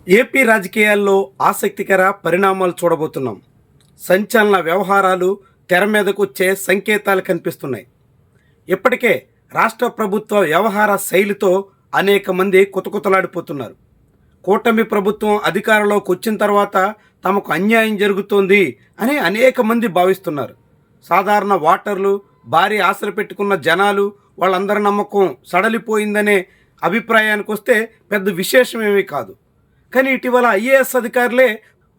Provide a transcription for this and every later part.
AP రాజకీయాల్లో ఆసక్తికర పరిణామాలు చూడబోతున్నాం. సంచలన వ్యవహారాలు తెర మీదకొచ్చే సంకేతాలు కనిపిస్తున్నాయి. ఇప్పటికే రాష్ట్ర ప్రభుత్వ వ్యవహార శైలితో అనేక మంది కుతకుతలాడిపోతున్నారు. కూటమి ప్రభుత్వం అధికారంలోకి వచ్చిన తర్వాత తమకు అన్యాయం జరుగుతోంది అని అనేక మంది భావిస్తున్నారు. సాధారణ ఓటర్లు, భారీ ఆశలు పెట్టుకున్న జనాలు, వాళ్ళందరి నమ్మకం సడలిపోయిందనే అభిప్రాయానికి వస్తే పెద్ద విశేషమేమీ కాదు. కానీ ఇటీవల ఐఏఎస్ అధికారులే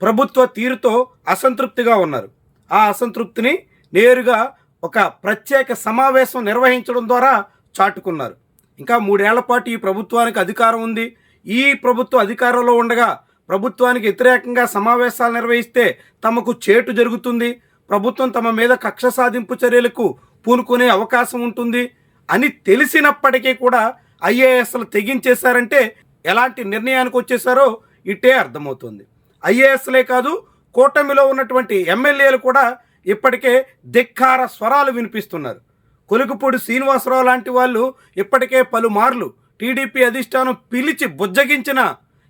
ప్రభుత్వ తీరుతో అసంతృప్తిగా ఉన్నారు. ఆ అసంతృప్తిని నేరుగా ఒక ప్రత్యేక సమావేశం నిర్వహించడం ద్వారా చాటుకున్నారు. ఇంకా 3 ఏళ్ల పాటు ఈ ప్రభుత్వానికి అధికారం ఉంది. ఈ ప్రభుత్వ అధికారంలో ఉండగా ప్రభుత్వానికి వ్యతిరేకంగా సమావేశాలు నిర్వహిస్తే తమకు చేటు జరుగుతుంది, ప్రభుత్వం తమ మీద కక్ష సాధింపు చర్యలకు పూనుకునే అవకాశం ఉంటుంది అని తెలిసినప్పటికీ కూడా ఐఏఎస్లు తెగించేశారంటే ఎలాంటి నిర్ణయానికి వచ్చేసారో ఇట్టే అర్థమవుతుంది. ఐఏఎస్లే కాదు, కూటమిలో ఉన్నటువంటి ఎమ్మెల్యేలు కూడా ఇప్పటికే ధిక్కార స్వరాలు వినిపిస్తున్నారు. కొలుకుపూడి శ్రీనివాసరావు లాంటి వాళ్ళు ఇప్పటికే పలుమార్లు టీడీపీ అధిష్టానం పిలిచి బుజ్జగించిన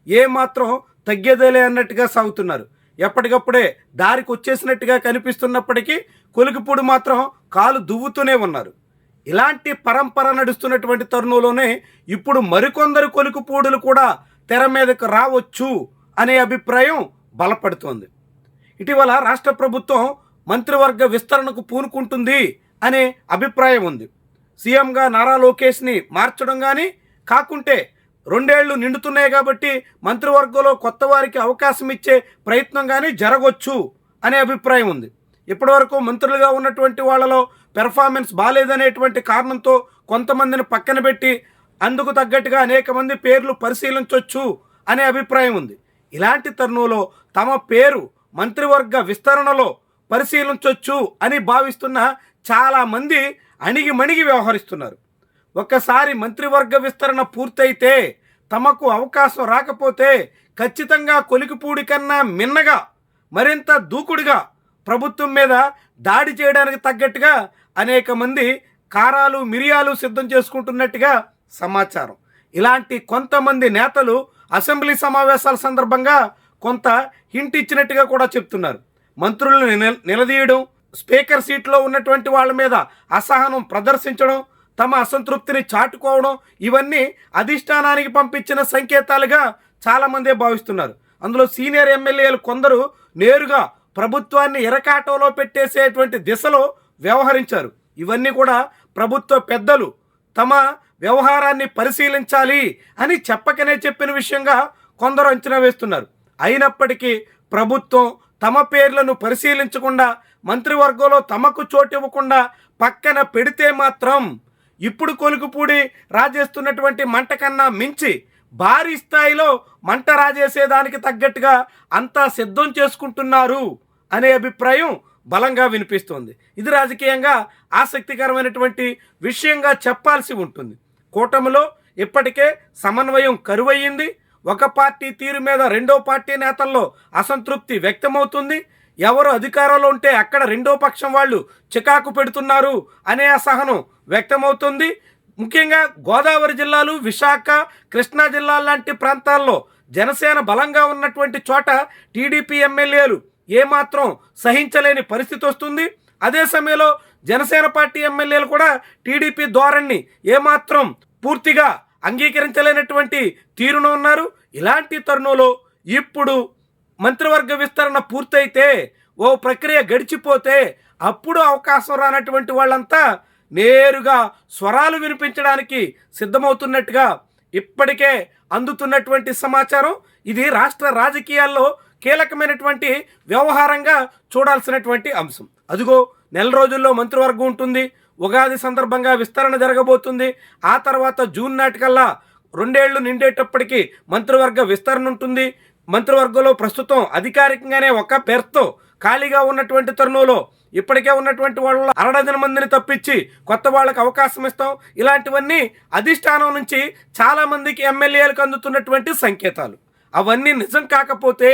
ఏమాత్రం తగ్గేదేలే అన్నట్టుగా సాగుతున్నారు. ఎప్పటికప్పుడే దారికి వచ్చేసినట్టుగా కనిపిస్తున్నప్పటికీ కొలుకుపూడి మాత్రం కాలు దువ్వుతూనే ఉన్నారు. ఇలాంటి పరంపర నడుస్తున్నటువంటి తరుణంలోనే ఇప్పుడు మరికొందరు కొలుకుపూడులు కూడా తెర మీదకు రావచ్చు అనే అభిప్రాయం బలపడుతోంది. ఇటీవల రాష్ట్ర ప్రభుత్వం మంత్రివర్గ విస్తరణకు పూనుకుంటుంది అనే అభిప్రాయం ఉంది. సీఎంగా నారా లోకేష్ని మార్చడం కానీ, కాకుంటే 2 ఏళ్లు నిండుతున్నాయి కాబట్టి మంత్రివర్గంలో కొత్త వారికి అవకాశం ఇచ్చే ప్రయత్నం కానీ జరగవచ్చు అనే అభిప్రాయం ఉంది. ఇప్పటివరకు మంత్రులుగా ఉన్నటువంటి వాళ్ళలో పెర్ఫార్మెన్స్ బాగాలేదనేటువంటి కారణంతో కొంతమందిని పక్కన పెట్టి అందుకు తగ్గట్టుగా అనేక మంది పేర్లు పరిశీలించవచ్చు అనే అభిప్రాయం ఉంది. ఇలాంటి తరుణంలో తమ పేరు మంత్రివర్గ విస్తరణలో పరిశీలించవచ్చు అని భావిస్తున్న చాలామంది అణిగిమణిగి వ్యవహరిస్తున్నారు. ఒక్కసారి మంత్రివర్గ విస్తరణ పూర్తయితే తమకు అవకాశం రాకపోతే ఖచ్చితంగా కొలికిపూడి కన్నా మిన్నగా మరింత దూకుడుగా ప్రభుత్వం మీద దాడి చేయడానికి తగ్గట్టుగా అనేక మంది కారాలు మిరియాలు సిద్ధం చేసుకుంటున్నట్టుగా సమాచారం. ఇలాంటి కొంతమంది నేతలు అసెంబ్లీ సమావేశాల సందర్భంగా కొంత హింట్ ఇచ్చినట్టుగా కూడా చెప్తున్నారు. మంత్రులను నిలదీయడం, స్పీకర్ సీట్లో ఉన్నటువంటి వాళ్ళ మీద అసహనం ప్రదర్శించడం, తమ అసంతృప్తిని చాటుకోవడం, ఇవన్నీ అధిష్టానానికి పంపించిన సంకేతాలుగా చాలామందే భావిస్తున్నారు. అందులో సీనియర్ ఎమ్మెల్యేలు కొందరు నేరుగా ప్రభుత్వాన్ని ఇరకాటంలో పెట్టేసేటువంటి దిశలో వ్యవహరించారు. ఇవన్నీ కూడా ప్రభుత్వ పెద్దలు తమ వ్యవహారాన్ని పరిశీలించాలి అని చెప్పకనే చెప్పిన విషయంగా కొందరు అంచనా వేస్తున్నారు. అయినప్పటికీ ప్రభుత్వం తమ పేర్లను పరిశీలించకుండా, మంత్రివర్గంలో తమకు చోటు ఇవ్వకుండా పక్కన పెడితే మాత్రం ఇప్పుడు కొలుకుపూడి రాజేస్తున్నటువంటి మంట కన్నా మించి భారీ స్థాయిలో మంట రాజేసేదానికి తగ్గట్టుగా అంతా సిద్ధం చేసుకుంటున్నారు అనే అభిప్రాయం బలంగా వినిపిస్తోంది. ఇది రాజకీయంగా ఆసక్తికరమైనటువంటి విషయంగా చెప్పాల్సి ఉంటుంది. కూటమిలో ఇప్పటికే సమన్వయం కరువయ్యింది. ఒక పార్టీ తీరు మీద రెండో పార్టీ నేతల్లో అసంతృప్తి వ్యక్తమవుతుంది. ఎవరు అధికారంలో ఉంటే అక్కడ రెండో పక్షం వాళ్ళు చికాకు పెడుతున్నారు అనే అసహనం వ్యక్తమవుతుంది. ముఖ్యంగా గోదావరి జిల్లాలు, విశాఖ, కృష్ణా జిల్లాల లాంటి ప్రాంతాల్లో జనసేన బలంగా ఉన్నటువంటి చోట టీడీపీ ఎమ్మెల్యేలు ఏమాత్రం సహించలేని పరిస్థితి వస్తుంది. అదే సమయంలో జనసేన పార్టీ ఎమ్మెల్యేలు కూడా టీడీపీ ధోరణిని ఏమాత్రం పూర్తిగా అంగీకరించలేనటువంటి తీరున ఉన్నారు. ఇలాంటి తరుణంలో ఇప్పుడు మంత్రివర్గ విస్తరణ పూర్తయితే, ఓ ప్రక్రియ గడిచిపోతే అప్పుడు అవకాశం రానటువంటి వాళ్ళంతా నేరుగా స్వరాలు వినిపించడానికి సిద్ధమవుతున్నట్టుగా ఇప్పటికే అందుతున్నటువంటి సమాచారం. ఇది రాష్ట్ర రాజకీయాల్లో కీలకమైనటువంటి వ్యవహారంగా చూడాల్సినటువంటి అంశం. అదిగో నెల రోజుల్లో మంత్రివర్గం ఉంటుంది. ఉగాది సందర్భంగా విస్తరణ జరగబోతుంది. ఆ తర్వాత జూన్ నాటికల్లా 2 ఏళ్లు నిండేటప్పటికీ మంత్రివర్గ విస్తరణ ఉంటుంది. మంత్రివర్గంలో ప్రస్తుతం అధికారికంగానే ఒక పేరుతో ఖాళీగా ఉన్నటువంటి తరుణంలో ఇప్పటికే ఉన్నటువంటి వాళ్ళు 60 మందిని తప్పించి కొత్త వాళ్ళకి అవకాశం ఇస్తాం. ఇలాంటివన్నీ అధిష్టానం నుంచి చాలామందికి ఎమ్మెల్యేలకు అందుతున్నటువంటి సంకేతాలు. అవన్నీ నిజం కాకపోతే,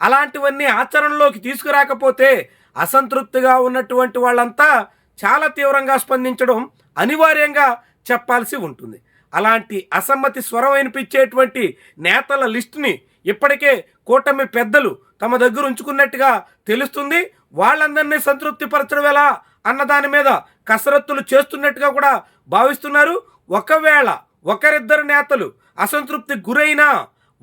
అలాంటివన్నీ ఆచరణలోకి తీసుకురాకపోతే అసంతృప్తిగా ఉన్నటువంటి వాళ్ళంతా చాలా తీవ్రంగా స్పందించడం అనివార్యంగా చెప్పాల్సి ఉంటుంది. అలాంటి అసమ్మతి స్వరం వినిపించేటువంటి నేతల లిస్టుని ఇప్పటికే కూటమి పెద్దలు తమ దగ్గర ఉంచుకున్నట్టుగా తెలుస్తుంది. వాళ్ళందరినీ సంతృప్తిపరచడం ఎలా అన్న దాని మీద కసరత్తులు చేస్తున్నట్టుగా కూడా భావిస్తున్నారు. ఒకవేళ ఒకరిద్దరు నేతలు అసంతృప్తికి గురైనా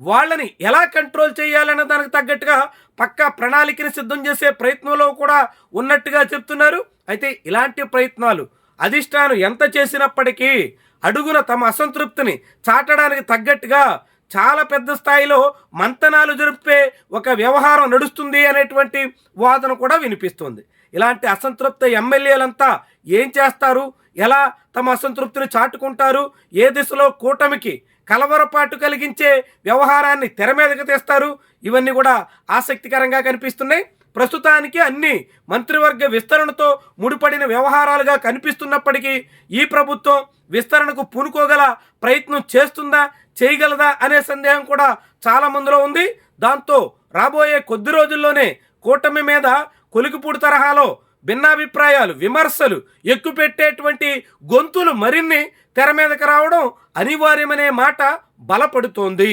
వాళ్ళని ఎలా కంట్రోల్ చేయాలన్న దానికి తగ్గట్టుగా పక్కా ప్రణాళికని సిద్ధం చేసే ప్రయత్నంలో కూడా ఉన్నట్టుగా చెప్తున్నారు. అయితే ఇలాంటి ప్రయత్నాలు అధిష్టానం ఎంత చేసినప్పటికీ అడుగున తమ అసంతృప్తిని చాటడానికి తగ్గట్టుగా చాలా పెద్ద స్థాయిలో మంతనాలు జరిపే ఒక వ్యవహారం నడుస్తుంది అనేటువంటి వాదన కూడా వినిపిస్తుంది. ఇలాంటి అసంతృప్త ఎమ్మెల్యేలంతా ఏం చేస్తారు, ఎలా తమ అసంతృప్తిని చాటుకుంటారు, ఏ దిశలో కూటమికి కలవరపాటు కలిగించే వ్యవహారాన్ని తెర మీదకి తెస్తారు, ఇవన్నీ కూడా ఆసక్తికరంగా కనిపిస్తున్నాయి. ప్రస్తుతానికి అన్ని మంత్రివర్గ విస్తరణతో ముడిపడిన వ్యవహారాలుగా కనిపిస్తున్నప్పటికీ ఈ ప్రభుత్వం విస్తరణకు పూనుకోగల ప్రయత్నం చేస్తుందా, చేయగలదా అనే సందేహం కూడా చాలా మందిలో ఉంది. దాంతో రాబోయే కొద్ది రోజుల్లోనే కూటమి మీద కొలికిపూడి తరహాలో భిన్నాభిప్రాయాలు, విమర్శలు ఎక్కుపెట్టేటువంటి గొంతులు మరిన్ని తెర మీదకి రావడం అనివార్యమనే మాట బలపడుతోంది.